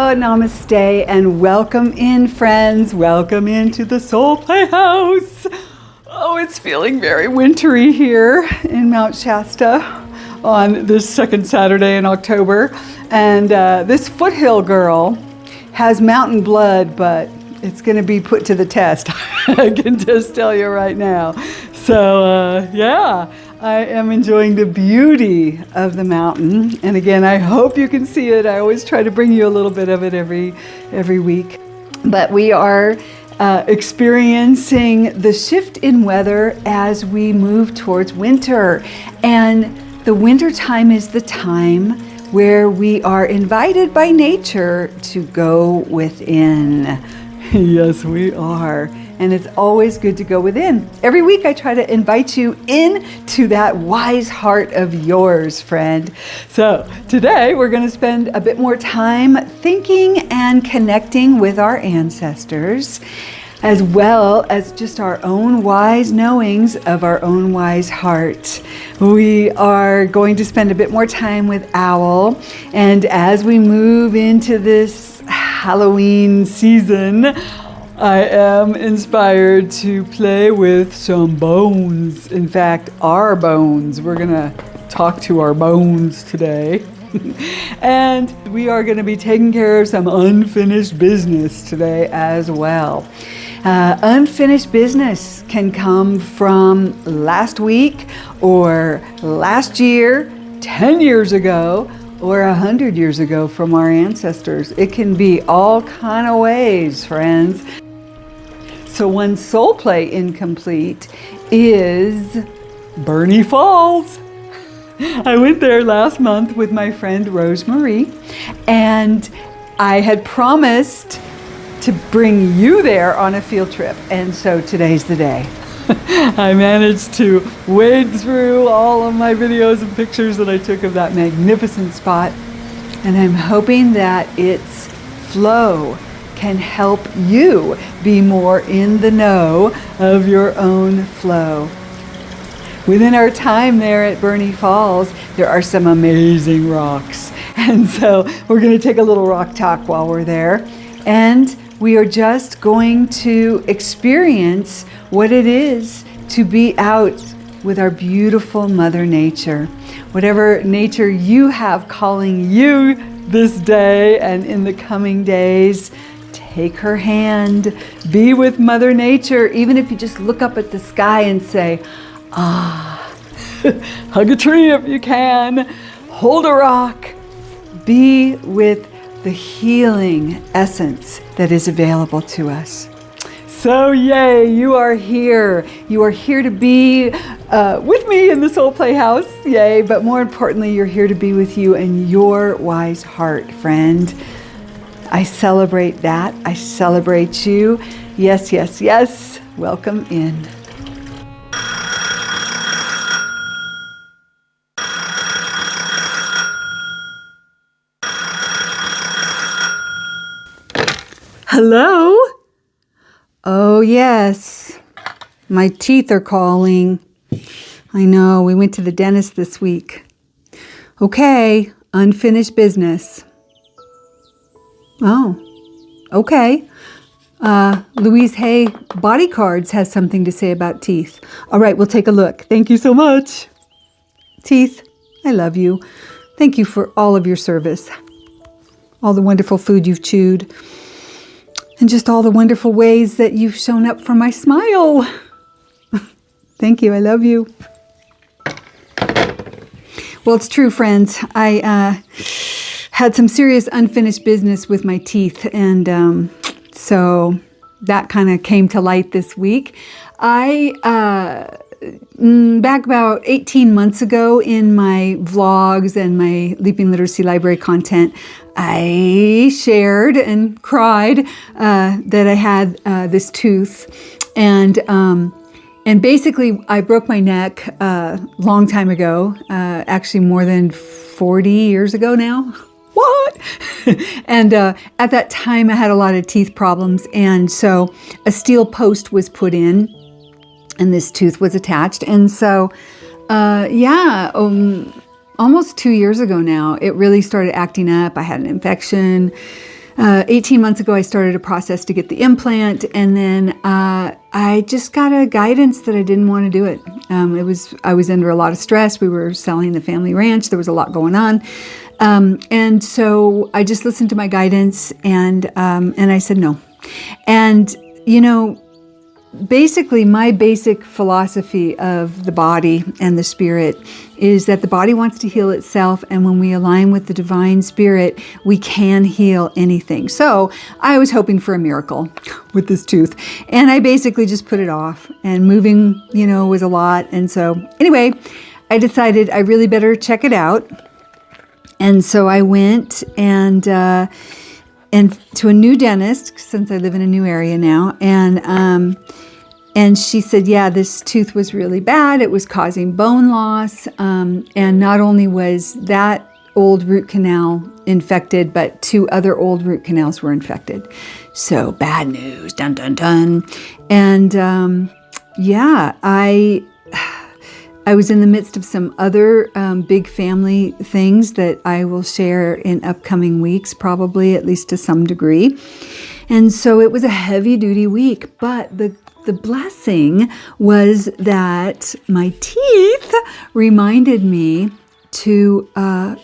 Aloha, namaste, and welcome in, friends. Welcome into the Soul Playhouse. Oh, it's feeling very wintry here in Mount Shasta on this second Saturday in October. And this foothill girl has mountain blood, but it's going to be put to the test. I can just tell you right now. So, yeah. I am enjoying the beauty of the mountain. And again, I hope you can see it. I always try to bring you a little bit of it every week. But we are experiencing the shift in weather as we move towards winter. And the winter time is the time where we are invited by nature to go within. Yes, we are. And it's always good to go within. Every week I try to invite you into that wise heart of yours, friend. So today we're going to spend a bit more time thinking and connecting with our ancestors, as well as just our own wise knowings of our own wise heart. We are going to spend a bit more time with Owl. And as we move into this Halloween season, I am inspired to play with some bones. In fact, our bones. We're going to talk to our bones today. And we are going to be taking care of some unfinished business today as well. Unfinished business can come from last week or last year, 10 years ago, or 100 years ago from our ancestors. It can be all kind of ways, friends. So one soul play incomplete is Burney Falls. I went there last month with my friend Rosemarie, and I had promised to bring you there on a field trip, and so today's the day. I managed to wade through all of my videos and pictures that I took of that magnificent spot, and I'm hoping that its flow can help you be more in the know of your own flow. Within our time there at Burney Falls, there are some amazing rocks. And so we're going to take a little rock talk while we're there. And we are just going to experience what it is to be out with our beautiful Mother Nature. Whatever nature you have calling you this day and in the coming days, take her hand, be with Mother Nature, even if you just look up at the sky and say, ah, hug a tree if you can, hold a rock, be with the healing essence that is available to us. So yay, you are here. You are here to be with me in the Soul Playhouse, yay, but more importantly, you're here to be with you and your wise heart, friend. I celebrate that. I celebrate you. Yes, yes, yes. Welcome in. Hello? Oh, yes. My teeth are calling. I know. We went to the dentist this week. Okay. Unfinished business. Oh, okay. Louise Hay Body Cards has something to say about teeth. All right, we'll take a look. Thank you so much. Teeth, I love you. Thank you for all of your service, all the wonderful food you've chewed, and just all the wonderful ways that you've shown up for my smile. Thank you. I love you. Well, it's true, friends. I had some serious unfinished business with my teeth, and so that kind of came to light this week. I back about 18 months ago in my vlogs and my Leaping Literacy Library content, I shared and cried that I had this tooth, and basically I broke my neck a long time ago, actually more than 40 years ago now. What? And at that time I had a lot of teeth problems, and so a steel post was put in and this tooth was attached. And so, almost 2 years ago now, it really started acting up. I had an infection. 18 months ago, I started a process to get the implant, and then I just got a guidance that I didn't want to do it. I was under a lot of stress. We were selling the family ranch. There was a lot going on. And so I just listened to my guidance, and I said no. And, basically my basic philosophy of the body and the spirit is that the body wants to heal itself, and when we align with the divine spirit, we can heal anything. So I was hoping for a miracle with this tooth, and I basically just put it off, and moving, was a lot. And so anyway, I decided I really better check it out. And so I went and to a new dentist, since I live in a new area now, and she said, yeah, this tooth was really bad. It was causing bone loss, and not only was that old root canal infected, but 2 other old root canals were infected. So bad news, dun dun dun. And I was in the midst of some other big family things that I will share in upcoming weeks, probably, at least to some degree. And so it was a heavy-duty week, but the blessing was that my teeth reminded me to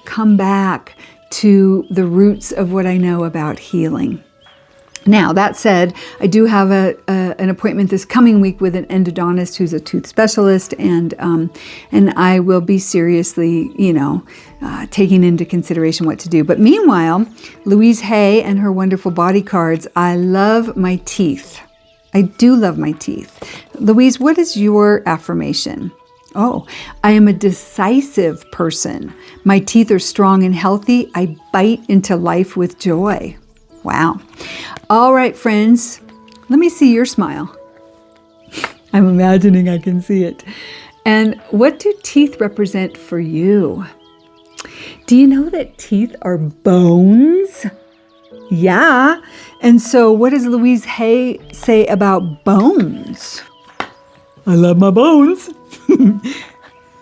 come back to the roots of what I know about healing. Now, that said, I do have an appointment this coming week with an endodontist who's a tooth specialist, and I will be seriously, taking into consideration what to do. But meanwhile, Louise Hay and her wonderful body cards, I love my teeth. I do love my teeth. Louise, what is your affirmation? Oh, I am a decisive person. My teeth are strong and healthy. I bite into life with joy. Wow. All right, friends, let me see your smile. I'm imagining I can see it. And what do teeth represent for you? Do you know that teeth are bones? Yeah. And so what does Louise Hay say about bones? I love my bones.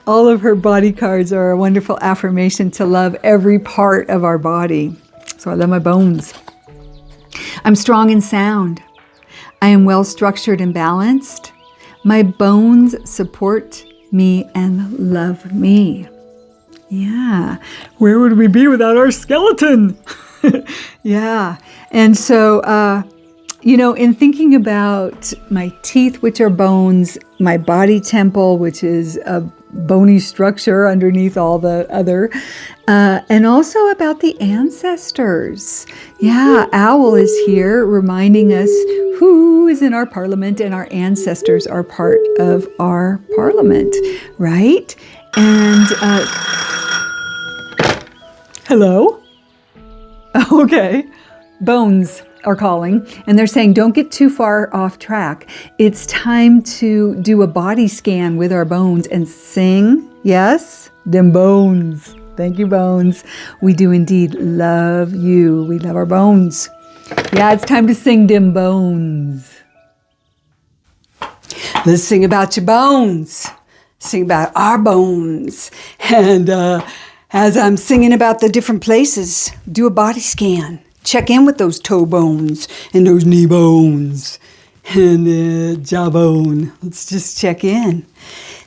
All of her body cards are a wonderful affirmation to love every part of our body. So I love my bones. I'm strong and sound. I am well structured and balanced. My bones support me and love me. Yeah. Where would we be without our skeleton? Yeah. And so, in thinking about my teeth, which are bones, my body temple, which is a bony structure underneath all the other, and also about the ancestors. Yeah, Owl is here reminding us who is in our parliament, and our ancestors are part of our parliament, right? And, hello? Okay. Bones are calling, and they're saying, don't get too far off track. It's time to do a body scan with our bones and sing. Yes? Dem Bones. Thank you, Bones. We do indeed love you. We love our bones. Yeah, it's time to sing Dem Bones. Let's sing about your bones. Sing about our bones. And as I'm singing about the different places, do a body scan. Check in with those toe bones and those knee bones and jawbone. Let's just check in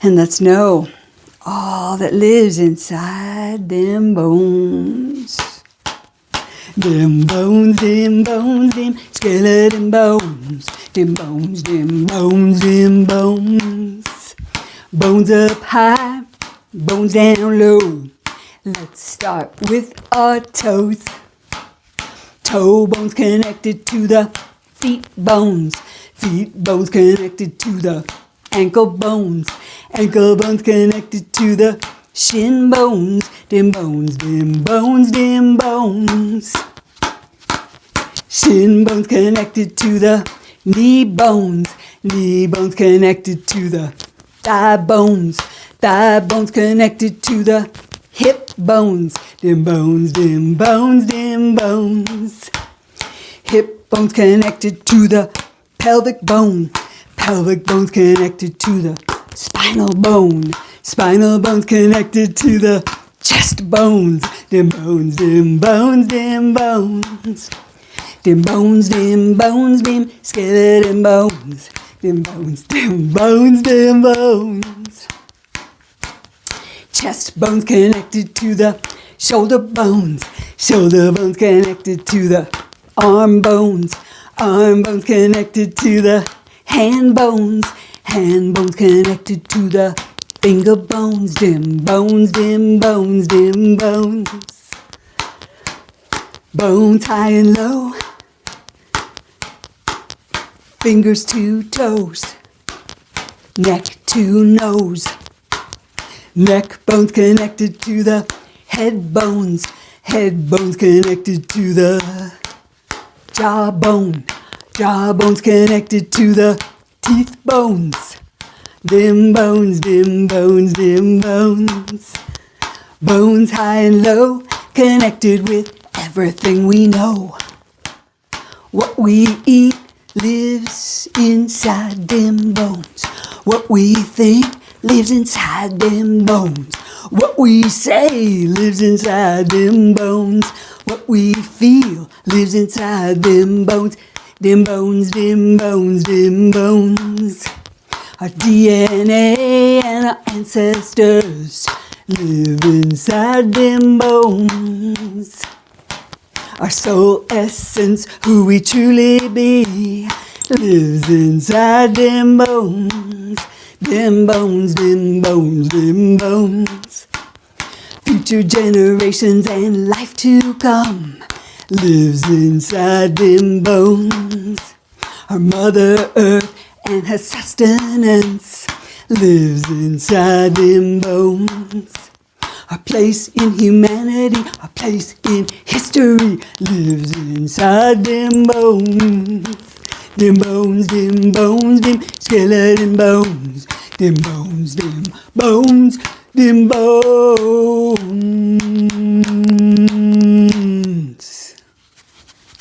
and let's know all that lives inside them bones. Them bones, them skeleton bones. Them bones, them bones, them bones. Bones up high, bones down low. Let's start with our toes. Toe bones connected to the feet bones. Feet bones connected to the ankle bones. Ankle bones connected to the shin bones. Dem bones, dem bones, dem bones. Shin bones connected to the knee bones. Knee bones connected to the thigh bones. Thigh bones connected to the hip bones. Dem bones, dem bones, dem bones. Hip bones connected to the pelvic bone. Pelvic bones connected to the spinal bone. Spinal bones connected to the chest bones. Dem bones, dem bones, dem bones. Dem bones, dem bones, dem skeleton bones. Dem bones, dem bones, dem bones. Chest bones connected to the shoulder bones. Shoulder bones connected to the arm bones. Arm bones connected to the hand bones. Hand bones connected to the finger bones. Dem bones, dem bones, dem bones. Bones high and low. Fingers to toes. Neck to nose. Neck bones connected to the head bones. Head bones connected to the jawbone. Jawbones connected to the teeth bones. Dem bones, dem bones, dem bones. Bones high and low, connected with everything we know. What we eat lives inside dem bones. What we think lives inside dem bones. What we say lives inside dem bones. What we feel lives inside dem bones. Dem bones, dem bones, dem bones. Our DNA and our ancestors live inside dem bones. Our soul essence, who we truly be, lives inside dem bones. Dem bones, dem bones, dem bones. Future generations and life to come lives inside dem bones. Our Mother Earth and her sustenance lives inside dem bones. Our place in humanity, our place in history lives inside dem bones. Dem bones, dem bones, dem skeleton bones. Dem bones, dem bones, dem bones.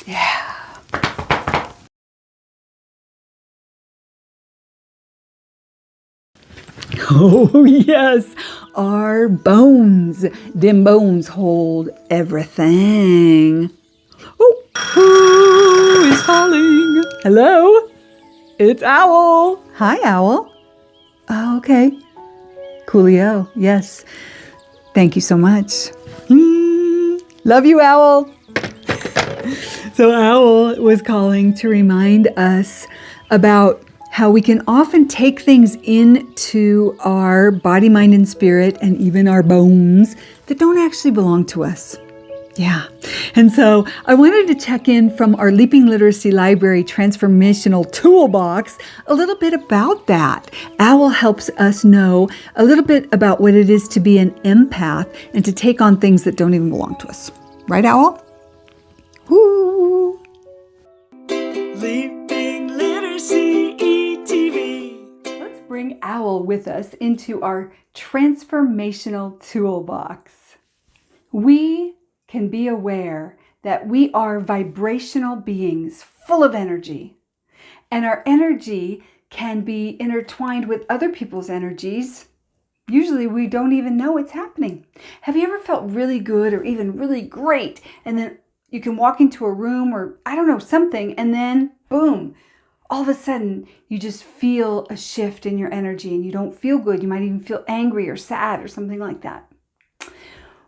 Yeah. Oh, yes, our bones. Dem bones hold everything. Oh, who is calling? Hello? It's Owl. Hi, Owl. Oh, okay. Coolio, yes. Thank you so much. Love you, Owl. So Owl was calling to remind us about how we can often take things into our body, mind, and spirit, and even our bones that don't actually belong to us. Yeah. And so I wanted to check in from our Leaping Literacy Library Transformational Toolbox a little bit about that. Owl helps us know a little bit about what it is to be an empath and to take on things that don't even belong to us. Right, Owl? Woo! Leaping Literacy ETV. Let's bring Owl with us into our Transformational Toolbox. We can be aware that we are vibrational beings full of energy, and our energy can be intertwined with other people's energies. Usually we don't even know it's happening. Have you ever felt really good or even really great, and then you can walk into a room or I don't know, something, and then boom, all of a sudden you just feel a shift in your energy and you don't feel good. You might even feel angry or sad or something like that.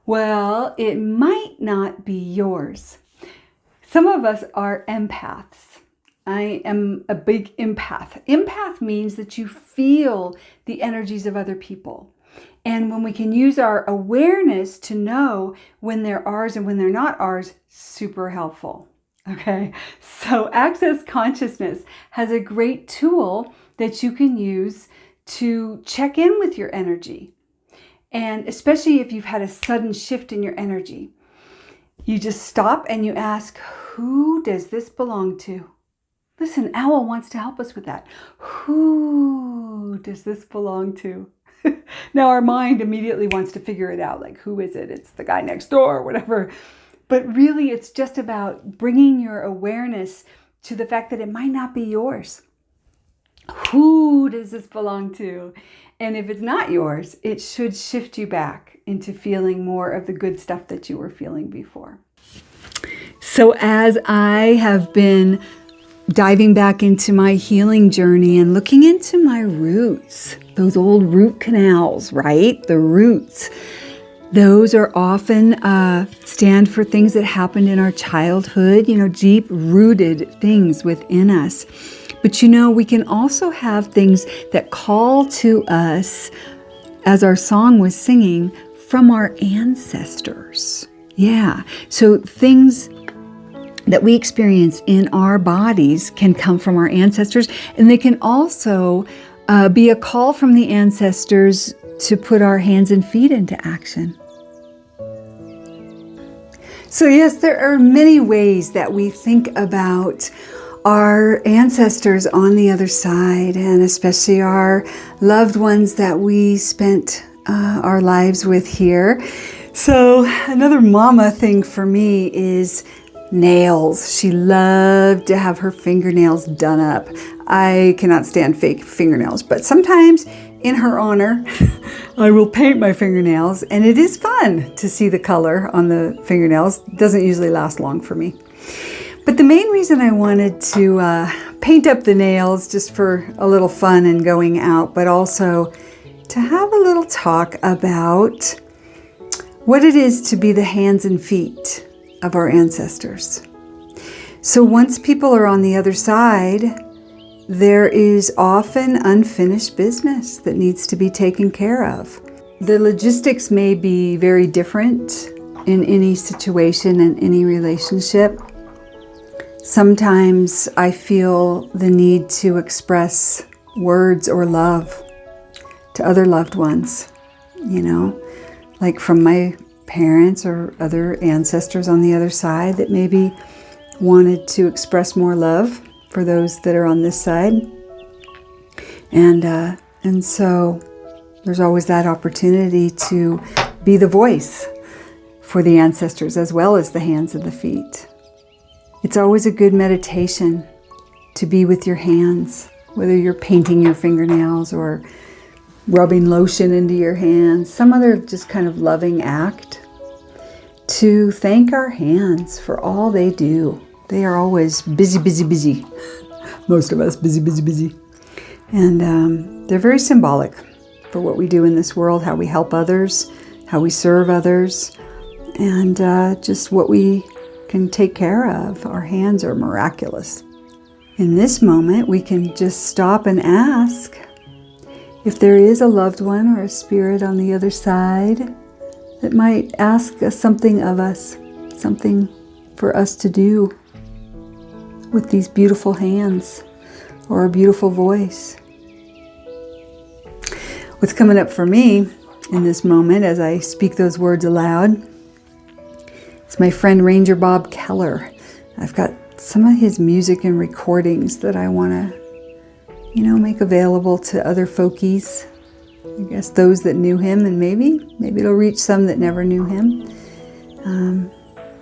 Well, it might not be yours. Some of us are empaths. I am a big empath. Empath means that you feel the energies of other people. And when we can use our awareness to know when they're ours and when they're not ours, super helpful. Okay, so Access Consciousness has a great tool that you can use to check in with your energy. And especially if you've had a sudden shift in your energy, you just stop and you ask, who does this belong to? Listen, Owl wants to help us with that. Who does this belong to? Now our mind immediately wants to figure it out, like who is it? It's the guy next door or whatever. But really it's just about bringing your awareness to the fact that it might not be yours. Who does this belong to? And if it's not yours, it should shift you back into feeling more of the good stuff that you were feeling before. So as I have been diving back into my healing journey and looking into my roots, those old root canals, right? The roots. Those are often stand for things that happened in our childhood, deep-rooted things within us. But we can also have things that call to us, as our song was singing, from our ancestors. Yeah, so things that we experience in our bodies can come from our ancestors, and they can also be a call from the ancestors to put our hands and feet into action. So yes, there are many ways that we think about our ancestors on the other side, and especially our loved ones that we spent our lives with here. So another mama thing for me is nails. She loved to have her fingernails done up. I cannot stand fake fingernails, but sometimes in her honor, I will paint my fingernails, and it is fun to see the color on the fingernails. It doesn't usually last long for me. But the main reason I wanted to paint up the nails, just for a little fun and going out, but also to have a little talk about what it is to be the hands and feet of our ancestors. So once people are on the other side, there is often unfinished business that needs to be taken care of. The logistics may be very different in any situation and any relationship. Sometimes I feel the need to express words or love to other loved ones, like from my parents or other ancestors on the other side that maybe wanted to express more love for those that are on this side. And so there's always that opportunity to be the voice for the ancestors as well as the hands and the feet. It's always a good meditation to be with your hands, whether you're painting your fingernails or rubbing lotion into your hands, some other just kind of loving act, to thank our hands for all they do. They are always busy, busy, busy. Most of us busy, busy, busy. And they're very symbolic for what we do in this world, how we help others, how we serve others, and just what we can take care of. Our hands are miraculous. In this moment, we can just stop and ask if there is a loved one or a spirit on the other side that might ask us something of us, something for us to do with these beautiful hands or a beautiful voice. What's coming up for me in this moment as I speak those words aloud is my friend Ranger Bob Keller. I've got some of his music and recordings that I want to make available to other folkies. I guess those that knew him, and maybe it'll reach some that never knew him.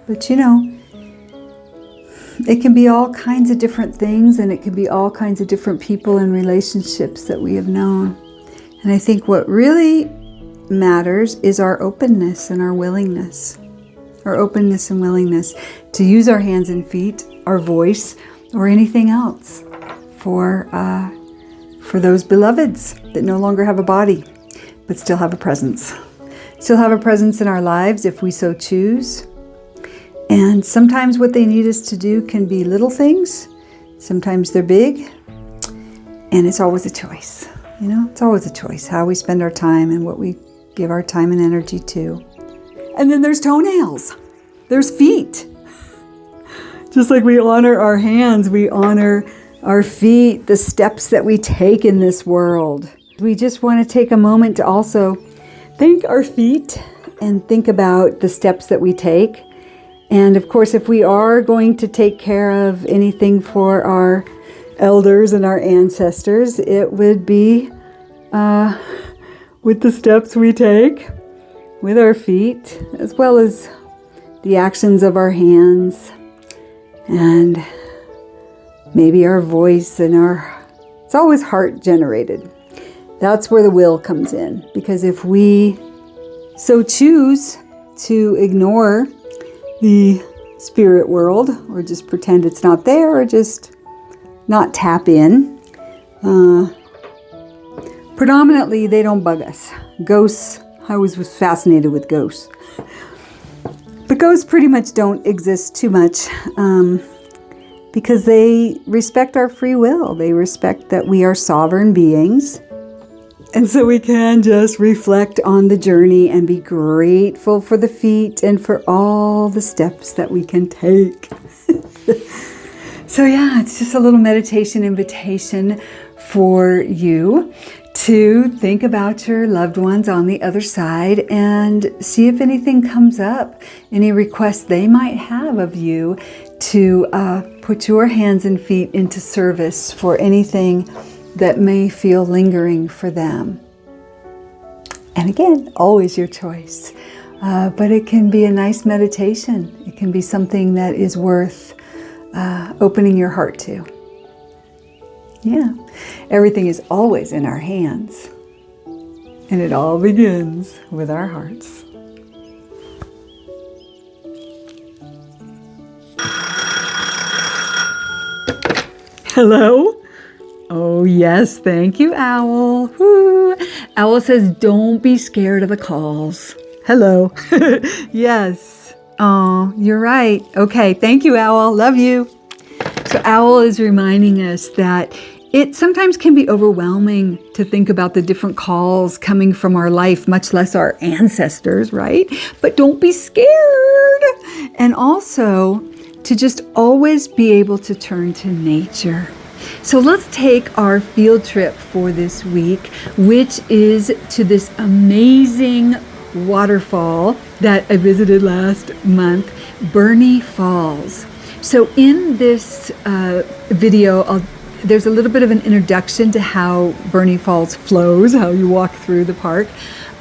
But it can be all kinds of different things, and it can be all kinds of different people and relationships that we have known. And I think what really matters is our openness and our willingness. Our openness and willingness to use our hands and feet, our voice, or anything else for those beloveds that no longer have a body, but still have a presence. Still have a presence in our lives if we so choose. And sometimes what they need us to do can be little things. Sometimes they're big. And it's always a choice. It's always a choice how we spend our time and what we give our time and energy to. And then there's toenails. There's feet. Just like we honor our hands, we honor our feet, the steps that we take in this world. We just want to take a moment to also thank our feet and think about the steps that we take. And of course, if we are going to take care of anything for our elders and our ancestors, it would be with the steps we take with our feet, as well as the actions of our hands, and maybe our voice and it's always heart generated. That's where the will comes in, because if we so choose to ignore the spirit world, or just pretend it's not there, or just not tap in. Predominantly, they don't bug us. Ghosts, I always was fascinated with ghosts. But ghosts pretty much don't exist too much because they respect our free will. They respect that we are sovereign beings. And so we can just reflect on the journey and be grateful for the feet and for all the steps that we can take. So yeah, it's just a little meditation invitation for you to think about your loved ones on the other side and see if anything comes up, any requests they might have of you to put your hands and feet into service for anything that may feel lingering for them. And again, always your choice. But it can be a nice meditation. It can be something that is worth opening your heart to. Yeah, everything is always in our hands. And it all begins with our hearts. Hello? Oh, yes. Thank you, Owl. Woo. Owl says, don't be scared of the calls. Hello. Yes. Oh, you're right. Okay. Thank you, Owl. Love you. So Owl is reminding us that it sometimes can be overwhelming to think about the different calls coming from our life, much less our ancestors, right? But don't be scared. And also to just always be able to turn to nature. So let's take our field trip for this week, which is to this amazing waterfall that I visited last month, Burney Falls. So in this video, there's a little bit of an introduction to how Burney Falls flows, how you walk through the park,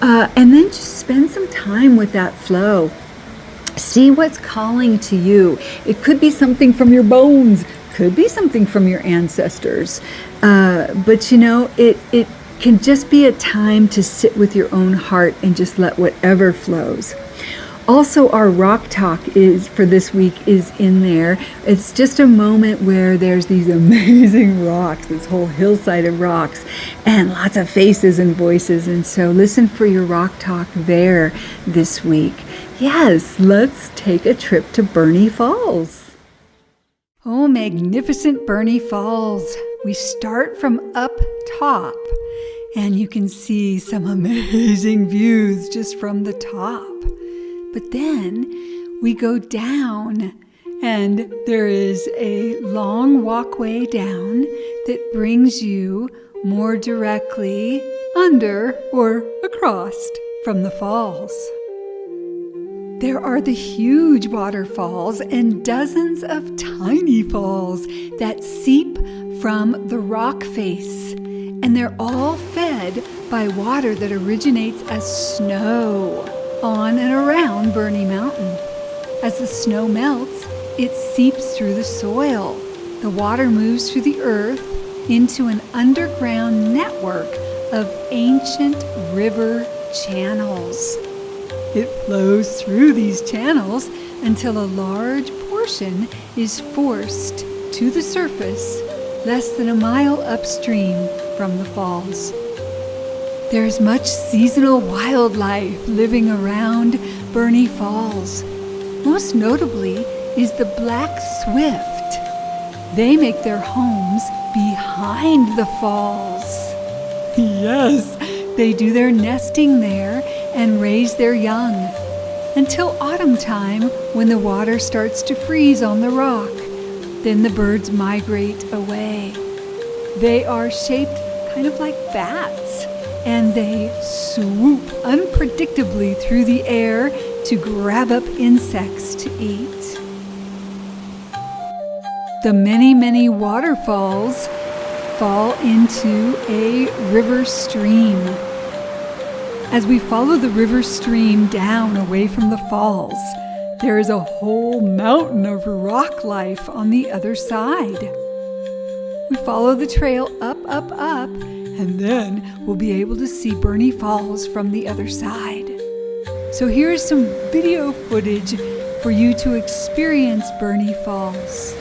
and then just spend some time with that flow. See what's calling to you. It could be something from your bones, could be something from your ancestors, but you know, it can just be a time to sit with your own heart and just let whatever flows. Also, our rock talk is for this week is in there. It's just a moment where there's these amazing rocks, this whole hillside of rocks, and lots of faces and voices. And so listen for your rock talk there this week. Yes, let's take a trip to Burney Falls. Oh, magnificent Burney Falls. We start from up top, and you can see some amazing views just from the top. But then we go down, and there is a long walkway down that brings you more directly under or across from the falls. There are the huge waterfalls and dozens of tiny falls that seep from the rock face, and they're all fed by water that originates as snow on and around Burney Mountain. As the snow melts, it seeps through the soil. The water moves through the earth into an underground network of ancient river channels. It flows through these channels until a large portion is forced to the surface less than a mile upstream from the falls. There is much seasonal wildlife living around Burney Falls. Most notably is the black swift. They make their homes behind the falls. Yes, they do their nesting there and raise their young until autumn time when the water starts to freeze on the rock. Then the birds migrate away. They are shaped kind of like bats, and they swoop unpredictably through the air to grab up insects to eat. The many, many waterfalls fall into a river stream. As we follow the river stream down away from the falls, there is a whole mountain of rock life on the other side. We follow the trail up, up, up, and then we'll be able to see Burney Falls from the other side. So here's some video footage for you to experience Burney Falls.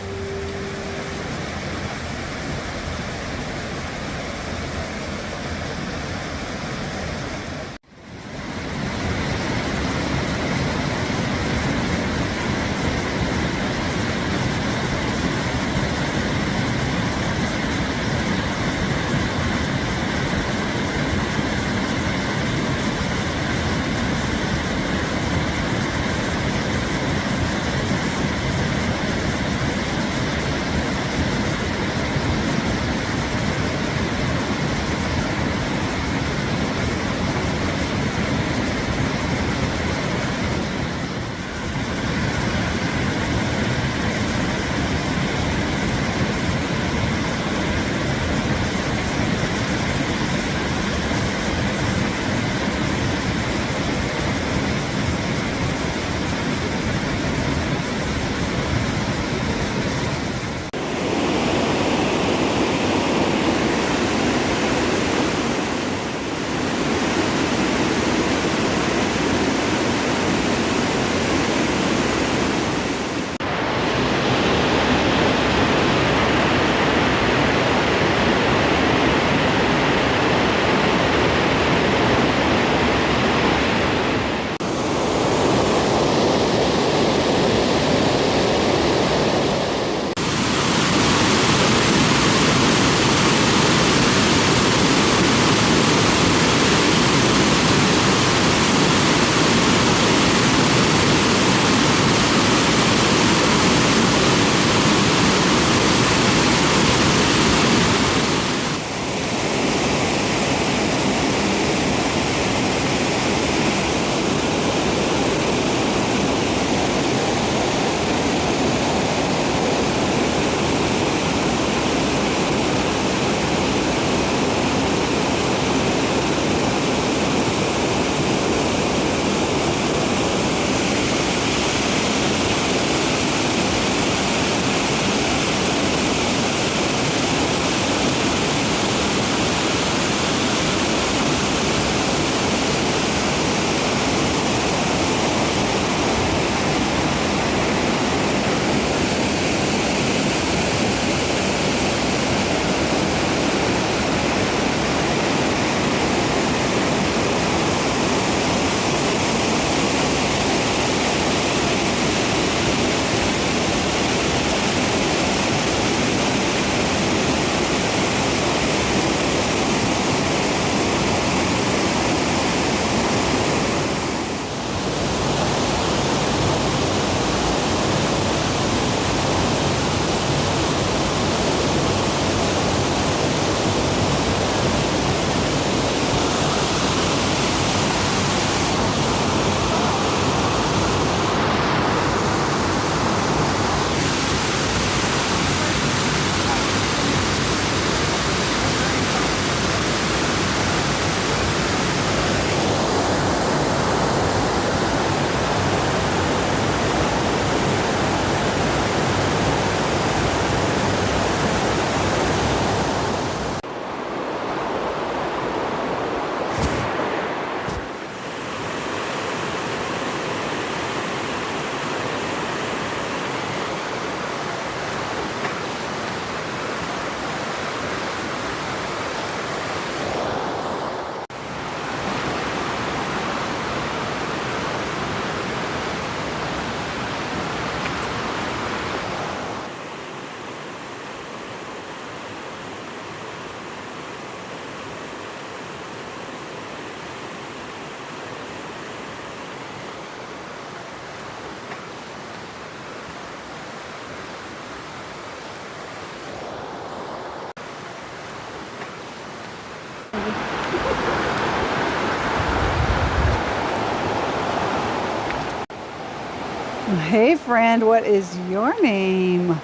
Hey friend, what is your name?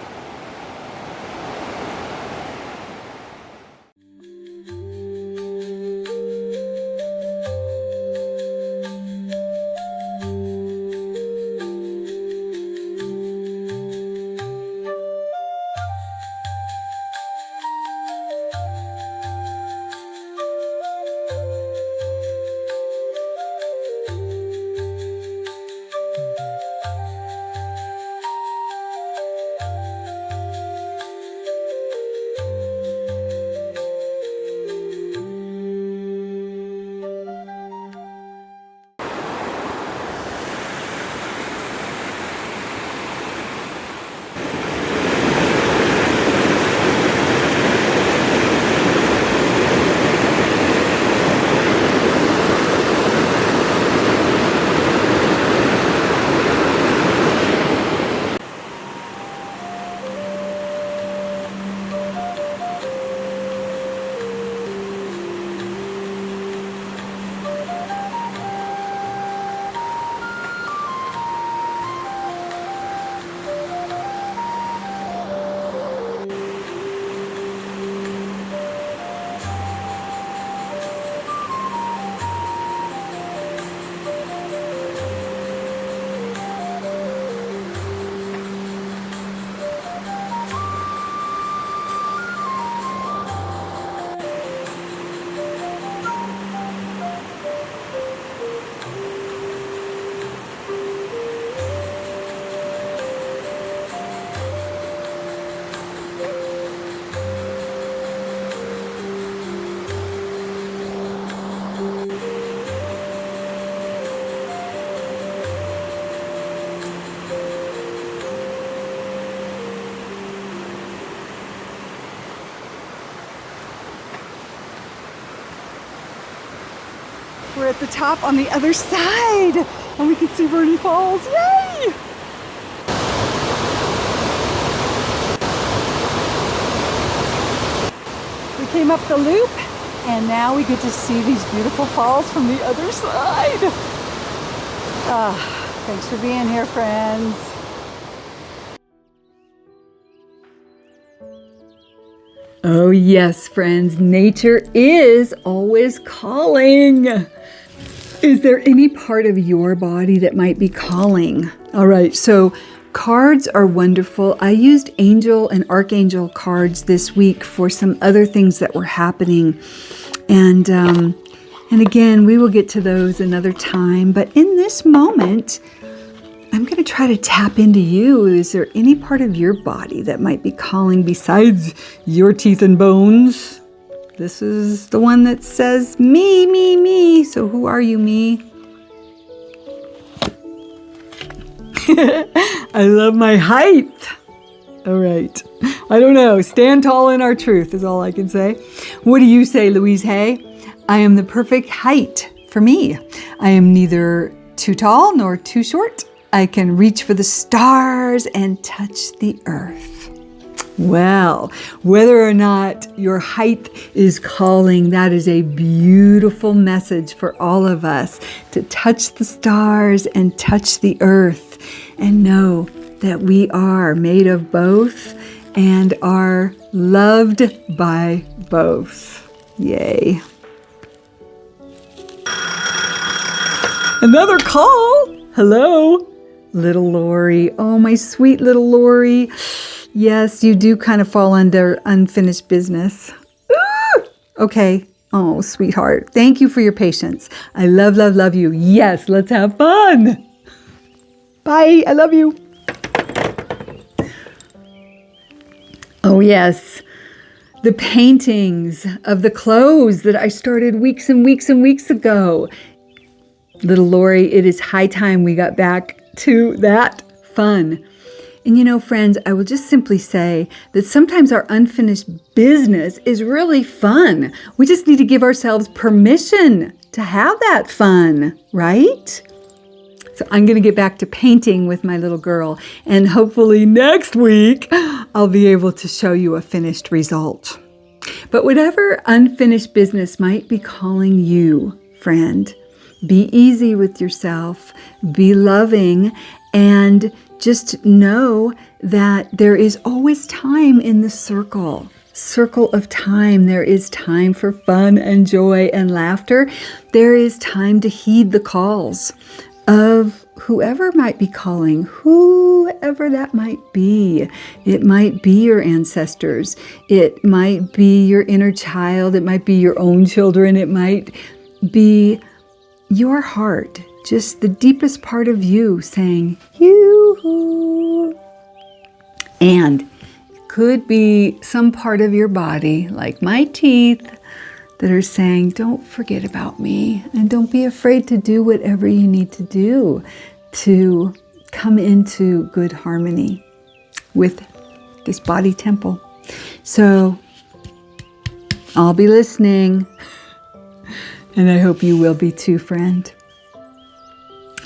We're at the top on the other side, and we can see Burney Falls. Yay! We came up the loop, and now we get to see these beautiful falls from the other side. Thanks for being here, friends. Oh yes, friends, nature is always calling. Is there any part of your body that might be calling? All right, so cards are wonderful. I used angel and archangel cards this week for some other things that were happening. And again, we will get to those another time. But in this moment, I'm going to try to tap into you. Is there any part of your body that might be calling besides your teeth and bones? This is the one that says me, me, me. So who are you, me? I love my height. All right. I don't know. Stand tall in our truth is all I can say. What do you say, Louise Hay? I am the perfect height for me. I am neither too tall nor too short. I can reach for the stars and touch the earth. Well, whether or not your height is calling, that is a beautiful message for all of us to touch the stars and touch the earth and know that we are made of both and are loved by both. Yay. Another call. Hello. Little Lori. Oh, my sweet little Lori. Yes, you do kind of fall under unfinished business. Ooh! Okay. Oh, sweetheart. Thank you for your patience. I love, love, love you. Yes, let's have fun. Bye. I love you. Oh, yes. The paintings of the clothes that I started weeks and weeks and weeks ago. Little Lori, it is high time we got back to that fun. And you know, friends, I will just simply say that sometimes our unfinished business is really fun. We just need to give ourselves permission to have that fun, right? So I'm going to get back to painting with my little girl, and hopefully next week I'll be able to show you a finished result. But whatever unfinished business might be calling you, friend, be easy with yourself, be loving, and just know that there is always time in the circle of time. There is time for fun and joy and laughter. There is time to heed the calls of whoever might be calling, whoever that might be. It might be your ancestors. It might be your inner child. It might be your own children. It might be your heart, just the deepest part of you saying, yoo-hoo. And it could be some part of your body, like my teeth, that are saying, don't forget about me, and don't be afraid to do whatever you need to do to come into good harmony with this body temple. So I'll be listening. And I hope you will be too, friend.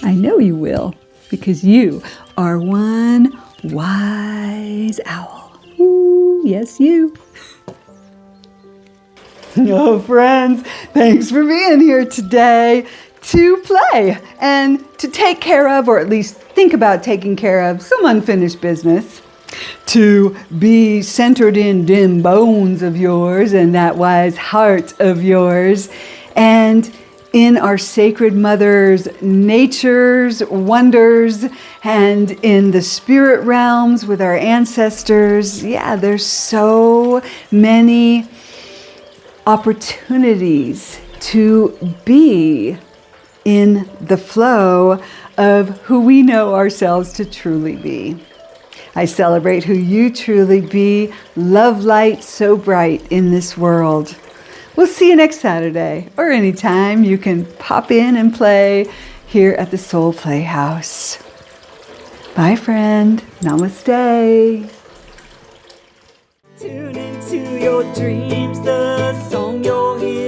I know you will, because you are one wise owl. Ooh, yes, you. Oh, friends, thanks for being here today to play and to take care of, or at least think about taking care of, some unfinished business. To be centered in Dem Bones of yours and that wise heart of yours. And in our sacred mother's nature's wonders and in the spirit realms with our ancestors. Yeah, there's so many opportunities to be in the flow of who we know ourselves to truly be. I celebrate who you truly be. Love light so bright in this world. We'll see you next Saturday, or anytime you can pop in and play here at the Soul Playhouse. Bye, friend. Namaste. Tune into your dreams, the song you'll hear.